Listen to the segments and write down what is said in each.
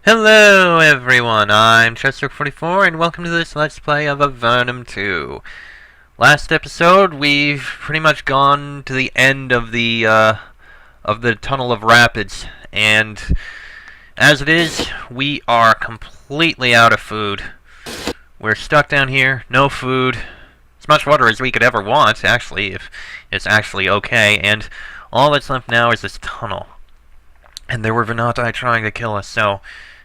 Hello everyone, I'm Chester44 and welcome to this Let's Play of Avernum 2. Last episode, we've pretty much gone to the end of the Tunnel of Rapids, and as it is, we are completely out of food. We're stuck down here, no food, as much water as we could ever want, actually, if it's actually okay, and all that's left now is this tunnel. And there were Vahnatai trying to kill us, so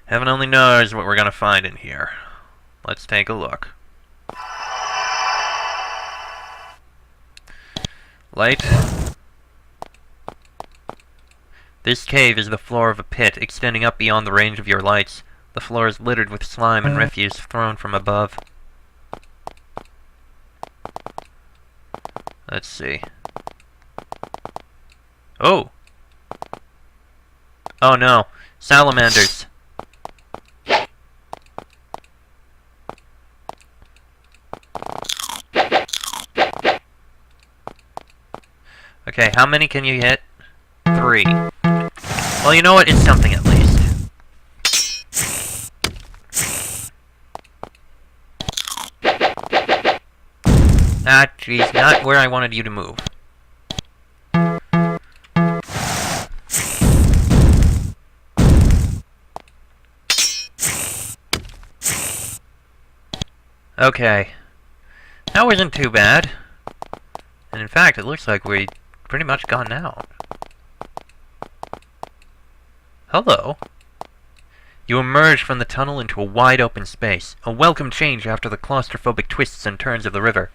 heaven only knows what we're going to find in here. Let's take a look. Light. This cave is the floor of a pit, extending up beyond the range of your lights. The floor is littered with slime and refuse thrown from above. Let's see. Oh! Oh no. Salamanders. Okay, how many can you hit? 3. Well, you know what? It's something at least. Ah, jeez, not where I wanted you to move. Okay. That wasn't too bad. And in fact, it looks like we pretty much gone out. Hello. You emerge from the tunnel into a wide open space, a welcome change after the claustrophobic twists and turns of the river.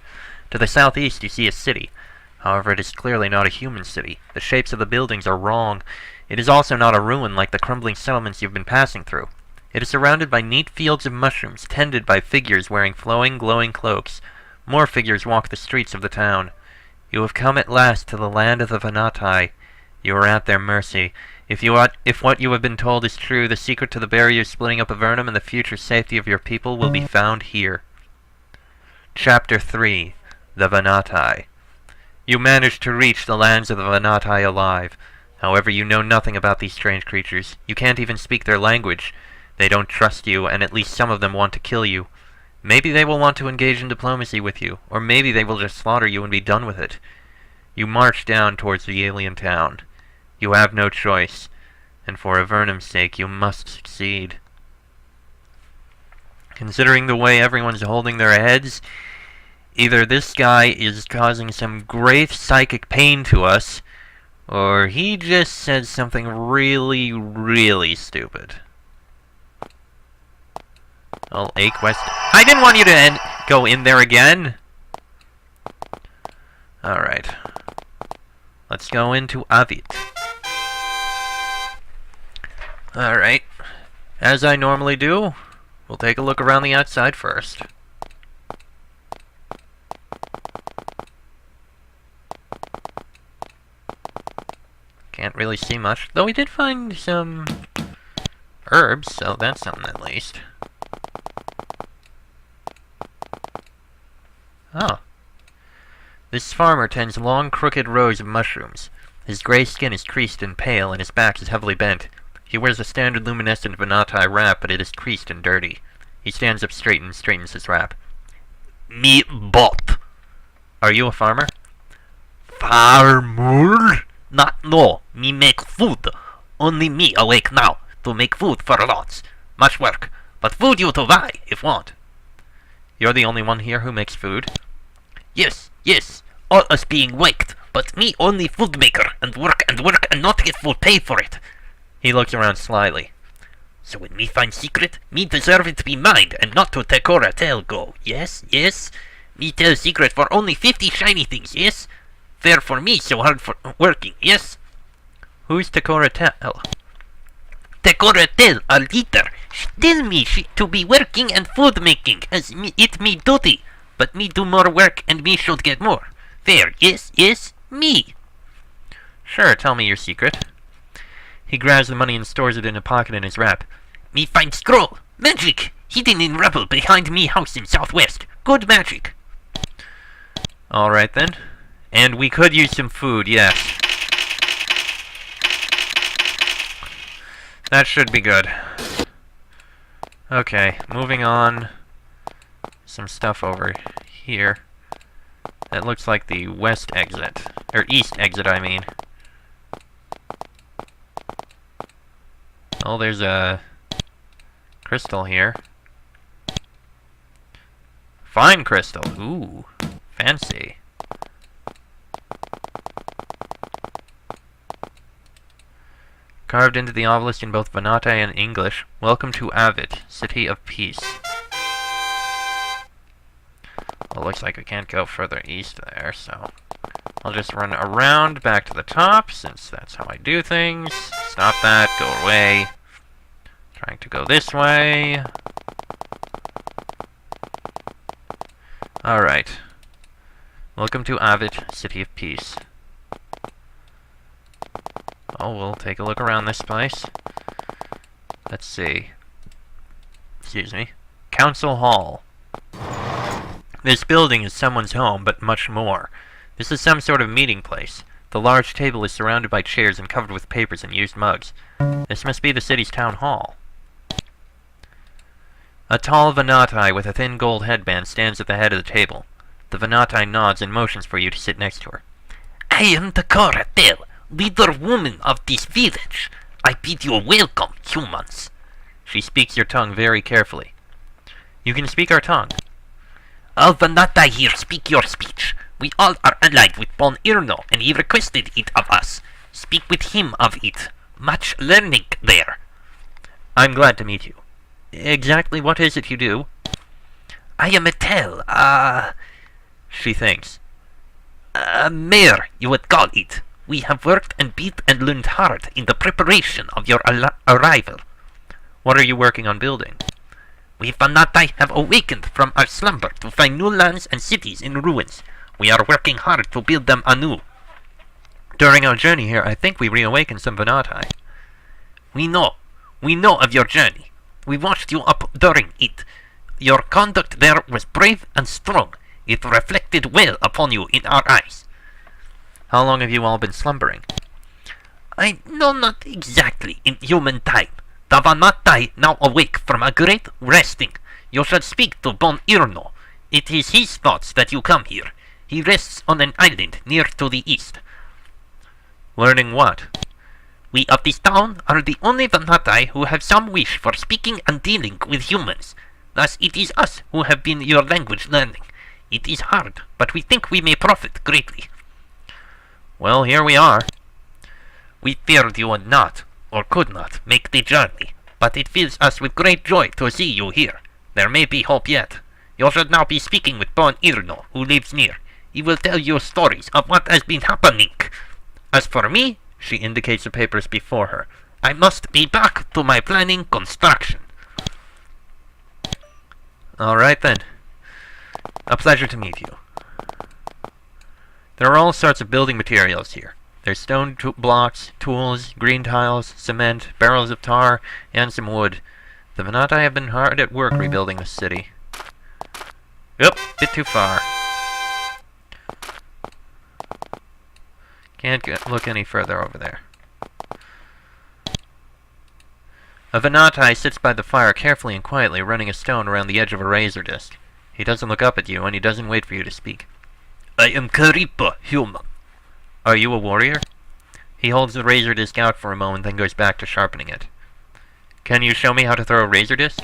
To the southeast you see a city. However, it is clearly not a human city. The shapes of the buildings are wrong. It is also not a ruin like the crumbling settlements you've been passing through. It is surrounded by neat fields of mushrooms, tended by figures wearing flowing, glowing cloaks. More figures walk the streets of the town. You have come at last to the land of the Vahnatai. You are at their mercy. If what you have been told is true, the secret to the barrier splitting up Avernum and the future safety of your people will be found here. Chapter 3. The Vahnatai. You managed to reach the lands of the Vahnatai alive. However, you know nothing about these strange creatures. You can't even speak their language. They don't trust you, and at least some of them want to kill you. Maybe they will want to engage in diplomacy with you, or maybe they will just slaughter you and be done with it. You march down towards the alien town. You have no choice, and for Avernum's sake, you must succeed. Considering the way everyone's holding their heads, either this guy is causing some grave psychic pain to us, or he just said something really, really stupid. Oh, A quest. I didn't want you to go in there again! Alright. Let's go into Avit. Alright. As I normally do, we'll take a look around the outside first. Can't really see much, though we did find some herbs, so that's something at least. Oh. This farmer tends long, crooked rows of mushrooms. His gray skin is creased and pale, and his back is heavily bent. He wears a standard luminescent Vahnatai wrap, but it is creased and dirty. He stands up straight and straightens his wrap. Me bot. Are you a farmer? Farmer? Not no. Me make food. Only me awake now to make food for lots. Much work. But food you to buy, if want. You're the only one here who makes food? Yes, yes. All us being waked, but me only food maker, and work and not get full pay for it. He looks around slyly. So when me find secret, me deserve it to be mine, and not to Tekora tell go. Yes, yes. Me tell secret for only 50 shiny things, yes? Fair for me, so hard for working, yes? Who's Tekora tell? Tekora tell a leader. She tell me to be working and food making, as it me duty. But me do more work, and me should get more. Fair, yes, yes, me. Sure, tell me your secret. He grabs the money and stores it in a pocket in his wrap. Me find scroll. Magic. Hidden in rubble behind me house in southwest. Good magic. Alright then. And we could use some food, yes. That should be good. Okay, moving on. Some stuff over here. That looks like the west exit. Or east exit, I mean. Oh, there's a crystal here. Fine crystal. Ooh, fancy. Carved into the obelisk in both Vahnatai and English. Welcome to Avit, City of Peace. Well, looks like we can't go further east there, so I'll just run around back to the top, since that's how I do things. Stop that, go away. Trying to go this way. Alright. Welcome to Avit, City of Peace. Oh, we'll take a look around this place. Let's see. Excuse me. Council Hall. This building is someone's home, but much more. This is some sort of meeting place. The large table is surrounded by chairs and covered with papers and used mugs. This must be the city's town hall. A tall Vahnatai with a thin gold headband stands at the head of the table. The Vahnatai nods and motions for you to sit next to her. I am the Karatel, leader woman of this village. I bid you welcome, humans. She speaks your tongue very carefully. You can speak our tongue. All Vahnatai here speak your speech. We all are allied with Bon Irno, and he requested it of us. Speak with him of it. Much learning there. I'm glad to meet you. Exactly what is it you do? I am a tell, She thinks. Mayor, you would call it. We have worked and beat and learned hard in the preparation of your arrival. What are you working on building? We Vahnatai have awakened from our slumber to find new lands and cities in ruins. We are working hard to build them anew. During our journey here, I think we reawakened some Vahnatai. We know of your journey. We watched you up during it. Your conduct there was brave and strong. It reflected well upon you in our eyes. How long have you all been slumbering? I know not exactly in human time. The Vahnatai now awake from a great resting. You should speak to Bon Irno. It is his thoughts that you come here. He rests on an island near to the east. Learning what? We of this town are the only Vahnatai who have some wish for speaking and dealing with humans. Thus it is us who have been your language learning. It is hard, but we think we may profit greatly. Well, here we are. We feared you would not, or could not, make the journey, but it fills us with great joy to see you here. There may be hope yet. You should now be speaking with Bon Irno, who lives near. He will tell you stories of what has been happening. As for me, she indicates the papers before her, I must be back to my planning construction. Alright then. A pleasure to meet you. There are all sorts of building materials here. There's stone blocks, tools, green tiles, cement, barrels of tar, and some wood. The Vahnatai have been hard at work rebuilding the city. Yep, bit too far. Can't look any further over there. A Vahnatai sits by the fire carefully and quietly, running a stone around the edge of a razor disc. He doesn't look up at you, and he doesn't wait for you to speak. I am Karipa, human. Are you a warrior? He holds the razor disc out for a moment, then goes back to sharpening it. Can you show me how to throw a razor disc?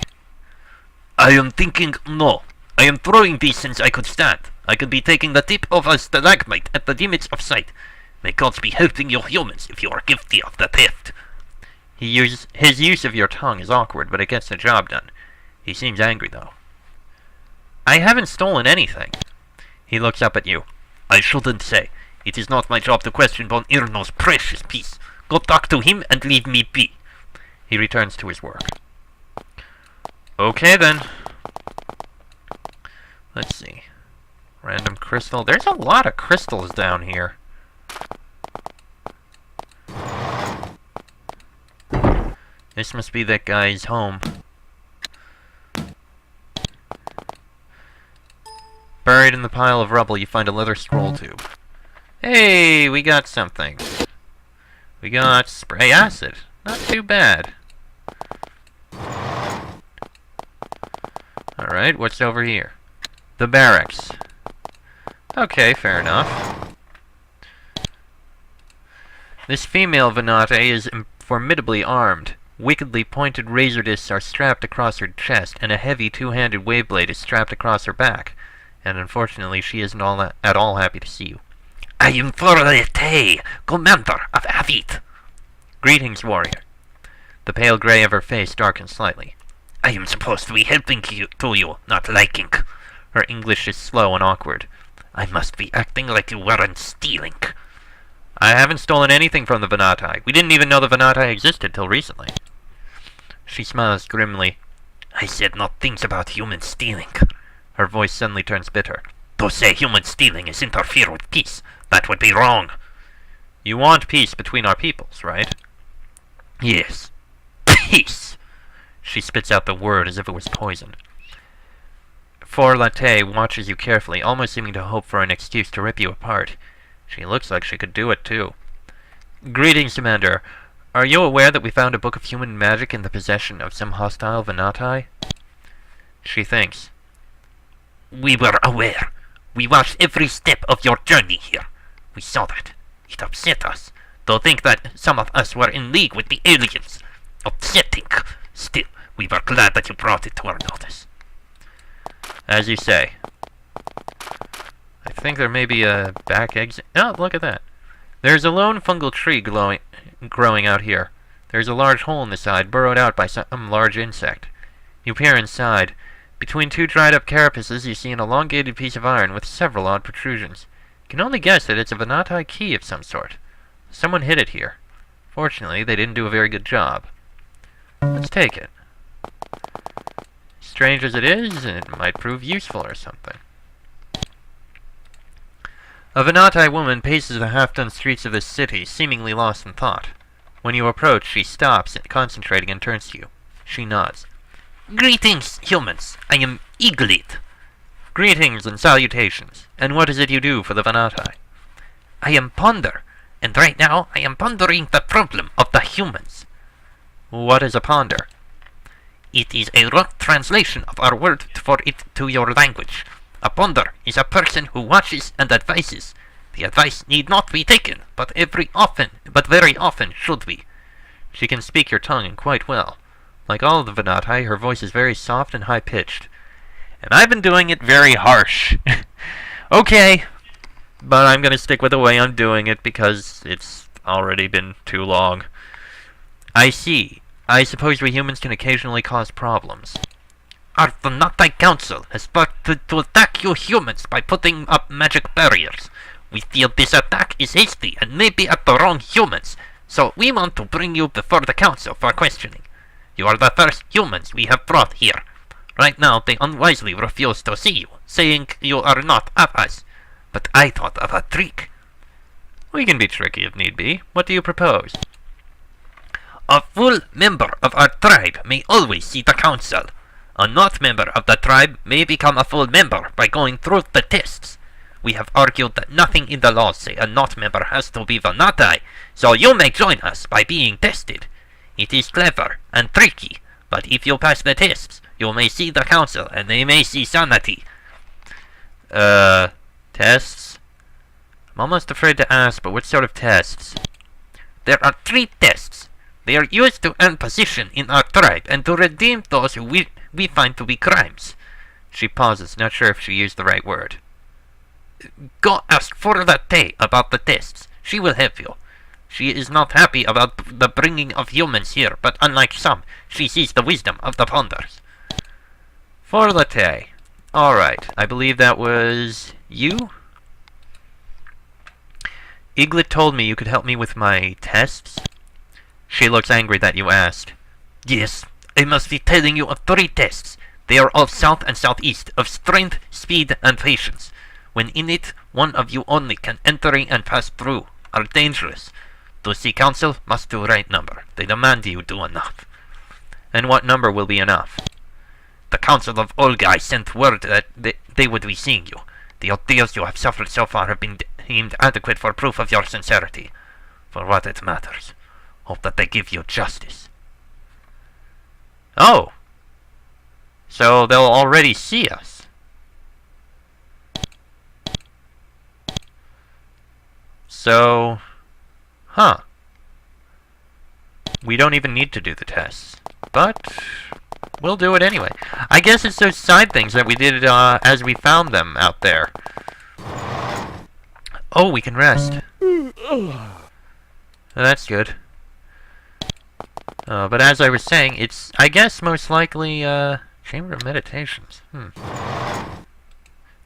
I am thinking no. I am throwing these since I could stand. I could be taking the tip of a stalagmite at the limits of sight. May gods be helping you humans if you are guilty of the theft. His use of your tongue is awkward, but it gets the job done. He seems angry, though. I haven't stolen anything. He looks up at you. I shouldn't say. It is not my job to question Bon Irno's precious piece. Go talk to him and leave me be. He returns to his work. Okay, then. Let's see. Random crystal. There's a lot of crystals down here. This must be that guy's home. Buried in the pile of rubble, you find a leather scroll tube. Hey, we got something. We got spray acid. Not too bad. Alright, what's over here? The barracks. Okay, fair enough. This female Vahnatai is formidably armed. Wickedly pointed razor discs are strapped across her chest, and a heavy two-handed wave blade is strapped across her back. And unfortunately, she isn't at all happy to see you. I am Vahnatai, commander of Avit. Greetings, warrior. The pale gray of her face darkens slightly. I am supposed to be helping you, not liking. Her English is slow and awkward. I must be acting like you weren't stealing. I haven't stolen anything from the Vahnatai. We didn't even know the Vahnatai existed till recently. She smiles grimly. I said not things about human stealing. Her voice suddenly turns bitter. To say human stealing is interfere with peace, that would be wrong. You want peace between our peoples, right? Yes. Peace! She spits out the word as if it was poison. Vahnatai watches you carefully, almost seeming to hope for an excuse to rip you apart. She looks like she could do it, too. Greetings, Commander. Are you aware that we found a book of human magic in the possession of some hostile Vahnatai? She thinks. We were aware. We watched every step of your journey here. We saw that. It upset us. To think that some of us were in league with the aliens. Upsetting. Still, we were glad that you brought it to our notice. As you say. I think there may be a back exit. Oh, look at that. There's a lone fungal tree growing out here. There's a large hole in the side, burrowed out by some large insect. You peer inside. Between two dried-up carapaces, you see an elongated piece of iron with several odd protrusions. You can only guess that it's a Vahnatai key of some sort. Someone hid it here. Fortunately, they didn't do a very good job. Let's take it. Strange as it is, it might prove useful or something. A Vahnatai woman paces the half-done streets of this city, seemingly lost in thought. When you approach, she stops, concentrating, and turns to you. She nods. Greetings, humans. I am Eaglet. Greetings and salutations. And what is it you do for the Vahnatai? I am Ponder, and right now I am pondering the problem of the humans. What is a ponder? It is a rough translation of our word for it to your language. A ponder is a person who watches and advises. The advice need not be taken, but very often should be. She can speak your tongue quite well. Like all of the Vahnatai, her voice is very soft and high-pitched. And I've been doing it very harsh. Okay, but I'm going to stick with the way I'm doing it because it's already been too long. I see. I suppose we humans can occasionally cause problems. Our Vahnatai Council has started to attack you humans by putting up magic barriers. We feel this attack is hasty and may be at the wrong humans, so we want to bring you before the Council for questioning. You are the first humans we have brought here. Right now they unwisely refuse to see you, saying you are not of us. But I thought of a trick. We can be tricky if need be. What do you propose? A full member of our tribe may always see the Council. A not member of the tribe may become a full member by going through the tests. We have argued that nothing in the laws say a not member has to be Vahnatai, so you may join us by being tested. It is clever and tricky, but if you pass the tests, you may see the Council and they may see sanity. Tests? I'm almost afraid to ask, but what sort of tests? There are 3 tests. They are used to earn position in our tribe and to redeem those who we find to be crimes. She pauses, not sure if she used the right word. Go ask Vahnatai about the tests. She will help you. She is not happy about the bringing of humans here, but unlike some, she sees the wisdom of the ponders. Vahnatai. Alright, I believe that was you? Eaglet told me you could help me with my tests? She looks angry that you asked. Yes, I must be telling you of 3 tests. They are of south and southeast, of strength, speed, and patience. When in it, one of you only can enter and pass through, are dangerous. To see Council, must do right number. They demand you do enough. And what number will be enough? The Council of Olgai sent word that they would be seeing you. The ordeals you have suffered so far have been deemed adequate for proof of your sincerity. For what it matters. Hope that they give you justice. Oh! So they'll already see us. So, huh. We don't even need to do the tests. But we'll do it anyway. I guess it's those side things that we did as we found them out there. Oh, we can rest. That's good. But as I was saying, it's, I guess, most likely, Chamber of Meditations.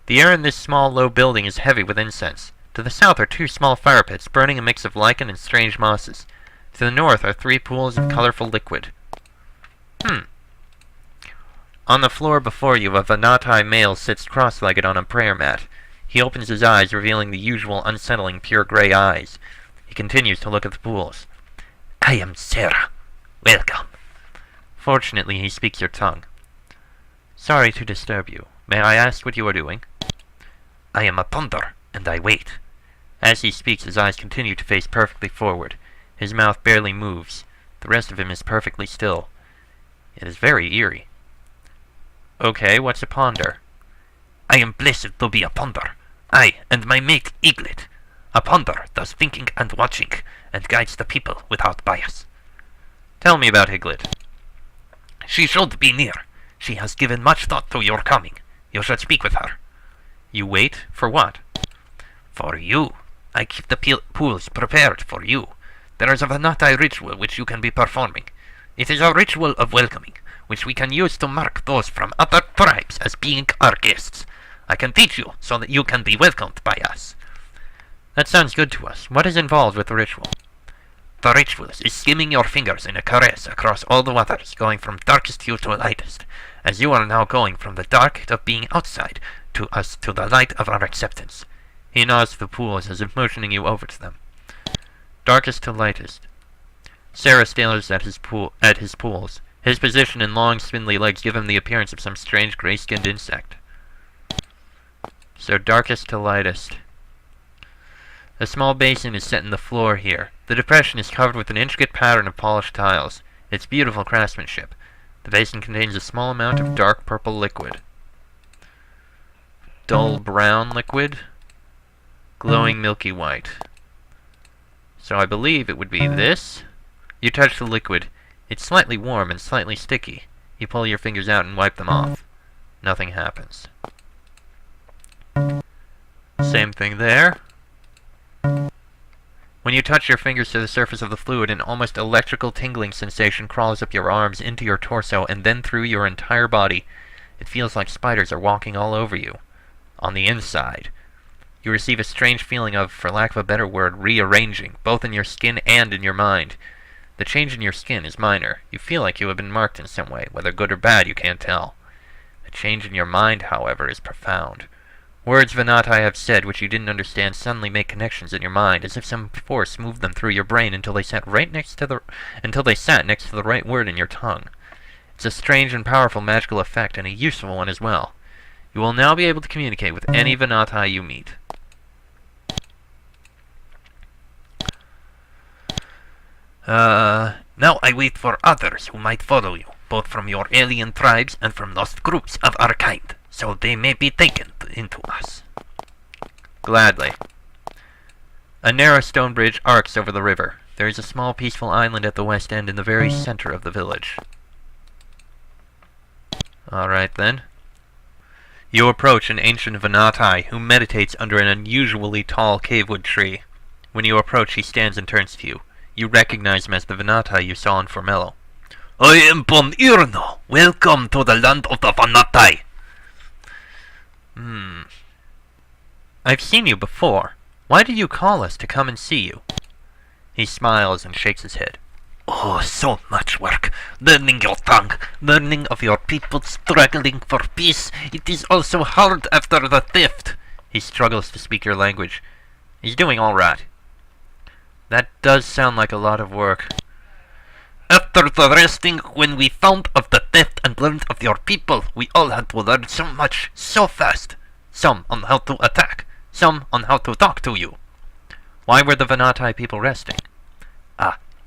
The air in this small, low building is heavy with incense. To the south are 2 small fire pits, burning a mix of lichen and strange mosses. To the north are 3 pools of colorful liquid. On the floor before you, a Vahnatai male sits cross-legged on a prayer mat. He opens his eyes, revealing the usual unsettling pure gray eyes. He continues to look at the pools. I am Sarah. Welcome. Fortunately, he speaks your tongue. Sorry to disturb you. May I ask what you are doing? I am a ponder, and I wait. As he speaks, his eyes continue to face perfectly forward. His mouth barely moves. The rest of him is perfectly still. It is very eerie. Okay, what's a ponder? I am blessed to be a ponder. I and my mate Eaglet. A ponder does thinking and watching, and guides the people without bias. Tell me about Higlet. She should be near. She has given much thought to your coming. You should speak with her. You wait? For what? For you. I keep the pools prepared for you. There is a Vahnatai ritual which you can be performing. It is a ritual of welcoming, which we can use to mark those from other tribes as being our guests. I can teach you so that you can be welcomed by us. That sounds good to us. What is involved with the ritual? The ritual is skimming your fingers in a caress across all the waters, going from darkest hue to lightest, as you are now going from the dark of being outside to us to the light of our acceptance. He nods to the pools as if motioning you over to them. Darkest to lightest. Sarah stares at his pools. His position and long, spindly legs give him the appearance of some strange gray-skinned insect. So darkest to lightest. A small basin is set in the floor here. The depression is covered with an intricate pattern of polished tiles. It's beautiful craftsmanship. The basin contains a small amount of dark purple liquid. Dull brown liquid. Glowing milky white. So I believe it would be this. You touch the liquid. It's slightly warm and slightly sticky. You pull your fingers out and wipe them off. Nothing happens. Same thing there. When you touch your fingers to the surface of the fluid, an almost electrical tingling sensation crawls up your arms, into your torso, and then through your entire body. It feels like spiders are walking all over you. On the inside. You receive a strange feeling of, for lack of a better word, rearranging, both in your skin and in your mind. The change in your skin is minor. You feel like you have been marked in some way, whether good or bad, you can't tell. The change in your mind, however, is profound. Words Vahnatai have said which you didn't understand suddenly make connections in your mind, as if some force moved them through your brain until they sat next to the right word in your tongue. It's a strange and powerful magical effect, and a useful one as well. You will now be able to communicate with any Vahnatai you meet. Now I wait for others who might follow you, both from your alien tribes and from lost groups of our kind, so they may be taken into us. Gladly. A narrow stone bridge arcs over the river. There is a small peaceful island at the west end in the very center of the village. Alright then. You approach an ancient Vahnatai who meditates under an unusually tall cavewood tree. When you approach, he stands and turns to you. You recognize him as the Vahnatai you saw in Formello. I am Bon Irno. Welcome to the land of the Vahnatai. I've seen you before. Why did you call us to come and see you? He smiles and shakes his head. Oh, so much work. Learning your tongue, learning of your people struggling for peace. It is also hard after the theft. He struggles to speak your language. He's doing all right. That does sound like a lot of work. After the resting, when we found of the theft and learned of your people, we all had to learn so much, so fast. Some on how to attack, some on how to talk to you. Why were the Vahnatai people resting?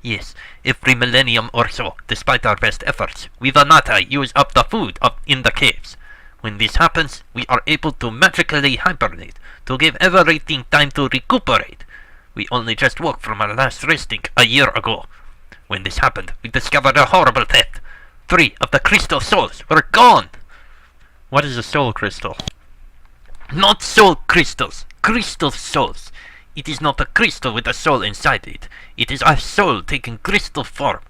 Yes, every millennium or so, despite our best efforts, we Vahnatai use up the food up in the caves. When this happens, we are able to magically hibernate, to give everything time to recuperate. We only just woke from our last resting a year ago. When this happened, we discovered a horrible theft. 3 of the crystal souls were gone! What is a soul crystal? Not soul crystals, crystal souls. It is not a crystal with a soul inside it. It is a soul taking crystal form.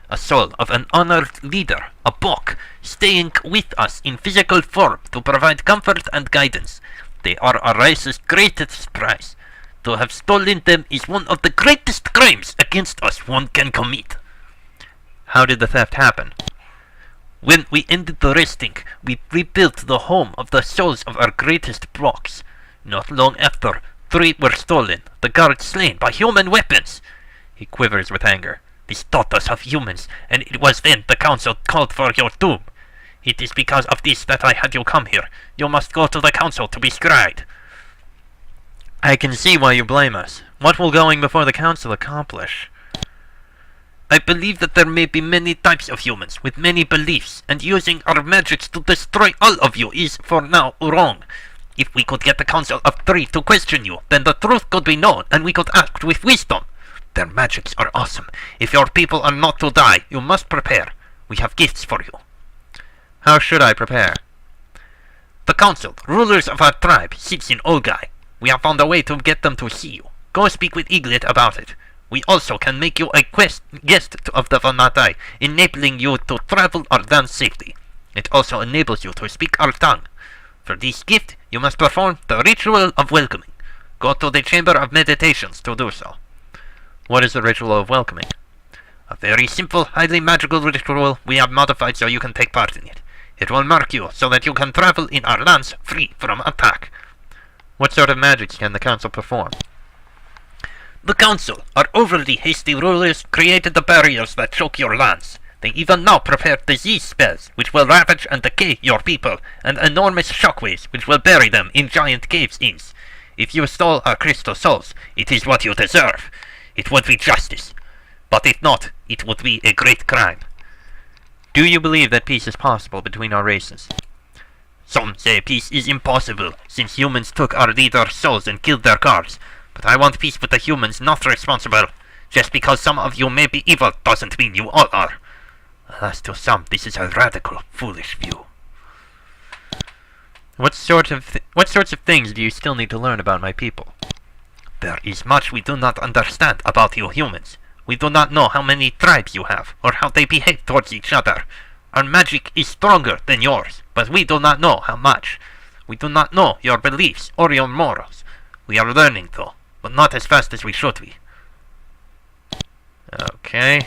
A soul of an honored leader, a bok, staying with us in physical form to provide comfort and guidance. They are our race's greatest prize. To have stolen them is one of the greatest crimes against us one can commit. How did the theft happen? When we ended the resting, we rebuilt the home of the souls of our greatest blocks. Not long after, 3 were stolen, the guards slain by human weapons. He quivers with anger. This taught us of humans, and it was then the council called for your doom. It is because of this that I had you come here. You must go to the council to be scried. I can see why you blame us. What will going before the council accomplish? I believe that there may be many types of humans, with many beliefs, and using our magics to destroy all of you is, for now, wrong. If we could get the council of 3 to question you, then the truth could be known, and we could act with wisdom. Their magics are awesome. If your people are not to die, you must prepare. We have gifts for you. How should I prepare? The council, rulers of our tribe, sits in Olgai. We have found a way to get them to see you. Go speak with Eaglet about it. We also can make you a guest of the Vahnatai, enabling you to travel our land safely. It also enables you to speak our tongue. For this gift, you must perform the ritual of welcoming. Go to the Chamber of Meditations to do so. What is the ritual of welcoming? A very simple, highly magical ritual we have modified so you can take part in it. It will mark you so that you can travel in our lands free from attack. What sort of magics can the council perform? The council, our overly hasty rulers, created the barriers that choke your lands. They even now prepare disease spells, which will ravage and decay your people, and enormous shockwaves, which will bury them in giant caves-ins. If you stole our crystal souls, it is what you deserve. It would be justice. But if not, it would be a great crime. Do you believe that peace is possible between our races? Some say peace is impossible, since humans took our leaders' souls and killed their guards. But I want peace with the humans not responsible. Just because some of you may be evil doesn't mean you all are. Alas, to some, this is a radical, foolish view. What sorts of things do you still need to learn about my people? There is much we do not understand about you humans. We do not know how many tribes you have, or how they behave towards each other. Our magic is stronger than yours, but we do not know how much. We do not know your beliefs or your morals. We are learning though, but not as fast as we should be. Okay.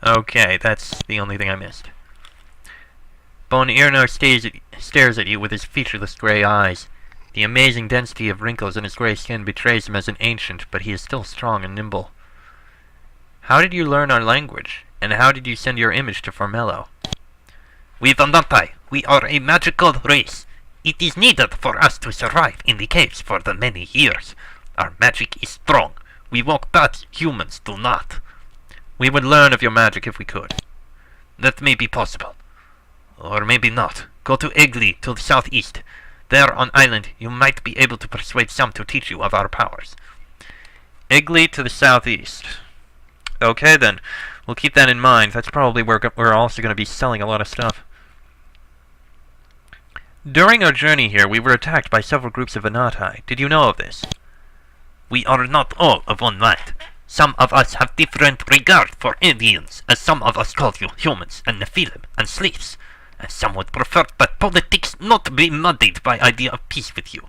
Okay, that's the only thing I missed. Bon Irno stares at you with his featureless grey eyes. The amazing density of wrinkles in his grey skin betrays him as an ancient, but he is still strong and nimble. How did you learn our language, and how did you send your image to Formello? We Vahnatai, we are a magical race. It is needed for us to survive in the caves for the many years. Our magic is strong. We walk paths humans do not. We would learn of your magic if we could. That may be possible. Or maybe not. Go to Egli to the southeast. There on island you might be able to persuade some to teach you of our powers. Egli to the southeast. Okay then, we'll keep that in mind. That's probably where we're also going to be selling a lot of stuff. During our journey here, we were attacked by several groups of Vahnatai. Did you know of this? We are not all of one land. Some of us have different regard for Indians, as some of us call you humans and Nephilim and slaves, and some would prefer that politics not be muddied by idea of peace with you.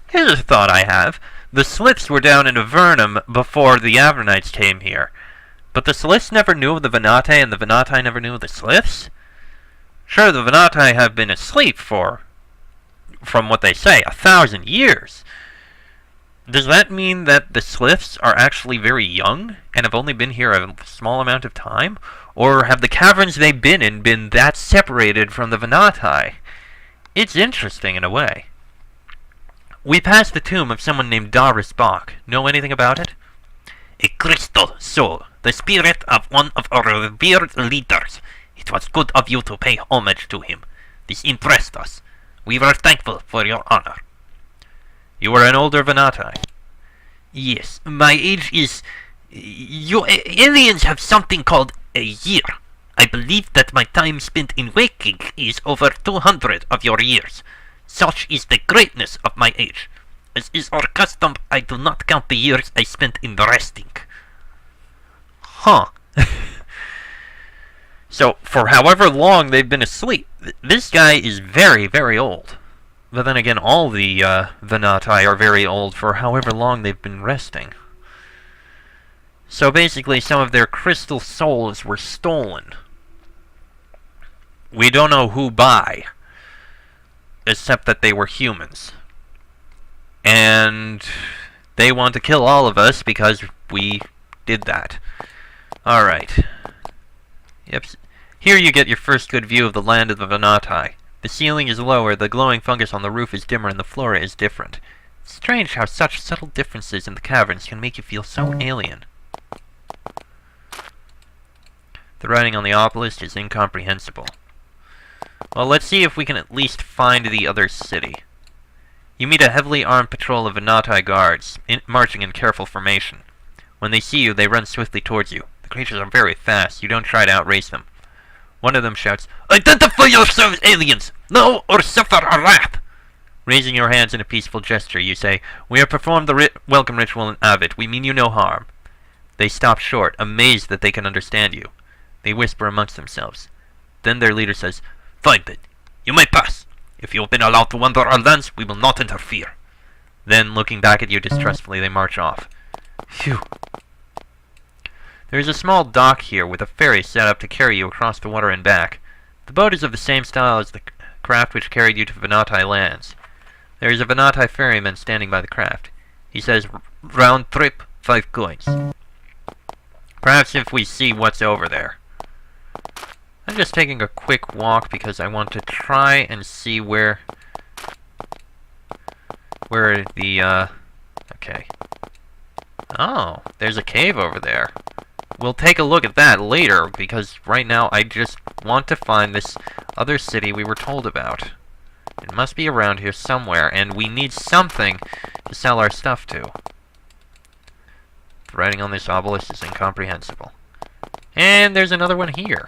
Here's a thought I have. The Sliths were down in Avernum before the Avernites came here. But the Sliths never knew of the Vahnatai, and the Vahnatai never knew of the Sliths? Sure, the Vahnatai have been asleep for, from what they say, 1,000 years. Does that mean that the Sliths are actually very young, and have only been here a small amount of time? Or have the caverns they've been in been that separated from the Vahnatai? It's interesting in a way. We passed the tomb of someone named Doris Bach. Know anything about it? A crystal soul, the spirit of one of our revered leaders. It was good of you to pay homage to him. This impressed us. We were thankful for your honor. You are an older Vahnatai. Yes, my age is... You aliens have something called a year. I believe that my time spent in waking is over 200 of your years. Such is the greatness of my age. As is our custom, I do not count the years I spent in resting. Huh. So, for however long they've been asleep, this guy is very, very old. But then again, all the Vahnatai are very old for however long they've been resting. So basically, some of their crystal souls were stolen. We don't know who by, except that they were humans. And they want to kill all of us because we did that. Alright. Yep. Here you get your first good view of the land of the Vahnatai. The ceiling is lower, the glowing fungus on the roof is dimmer, and the flora is different. It's strange how such subtle differences in the caverns can make you feel so alien. The writing on the obelisk is incomprehensible. Well, let's see if we can at least find the other city. You meet a heavily armed patrol of Vahnatai guards, marching in careful formation. When they see you, they run swiftly towards you. The creatures are very fast. You don't try to outrace them. One of them shouts, "Identify yourselves, aliens! Know or suffer a wrath!" Raising your hands in a peaceful gesture, you say, "We have performed the welcome ritual in Avit. We mean you no harm." They stop short, amazed that they can understand you. They whisper amongst themselves. Then their leader says, "Fine then. You may pass. If you have been allowed to wander our lands, we will not interfere." Then, looking back at you distrustfully, they march off. Phew. There is a small dock here with a ferry set up to carry you across the water and back. The boat is of the same style as the craft which carried you to Vahnatai lands. There is a Vahnatai ferryman standing by the craft. He says, "Round trip, 5 coins. Perhaps if we see what's over there. I'm just taking a quick walk because I want to try and see where the, okay. Oh, there's a cave over there. We'll take a look at that later, because right now I just want to find this other city we were told about. It must be around here somewhere, and we need something to sell our stuff to. The writing on this obelisk is incomprehensible. And there's another one here.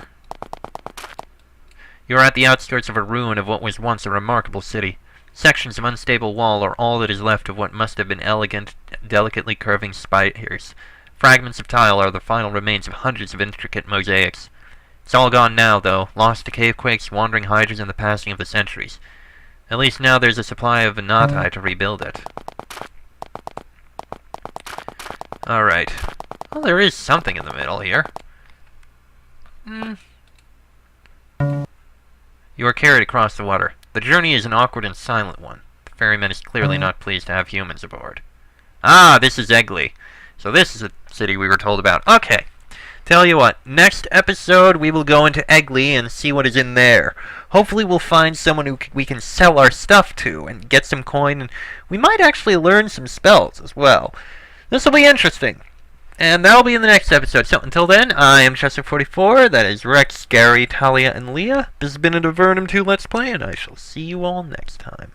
You are at the outskirts of a ruin of what was once a remarkable city. Sections of unstable wall are all that is left of what must have been elegant, delicately curving spires. Fragments of tile are the final remains of hundreds of intricate mosaics. It's all gone now, though, lost to cavequakes, wandering hydras, and the passing of the centuries. At least now there's a supply of Vahnatai to rebuild it. Alright. Well, there is something in the middle here. You are carried across the water. The journey is an awkward and silent one. The ferryman is clearly not pleased to have humans aboard. Ah, this is Egli. So this is the city we were told about. Okay. Tell you what, next episode we will go into Egli and see what is in there. Hopefully we'll find someone who we can sell our stuff to and get some coin, and we might actually learn some spells as well. This will be interesting. And that'll be in the next episode. So until then, I am Chester44, that is Rex, Gary, Talia, and Leah. This has been an Avernum 2 Let's Play, and I shall see you all next time.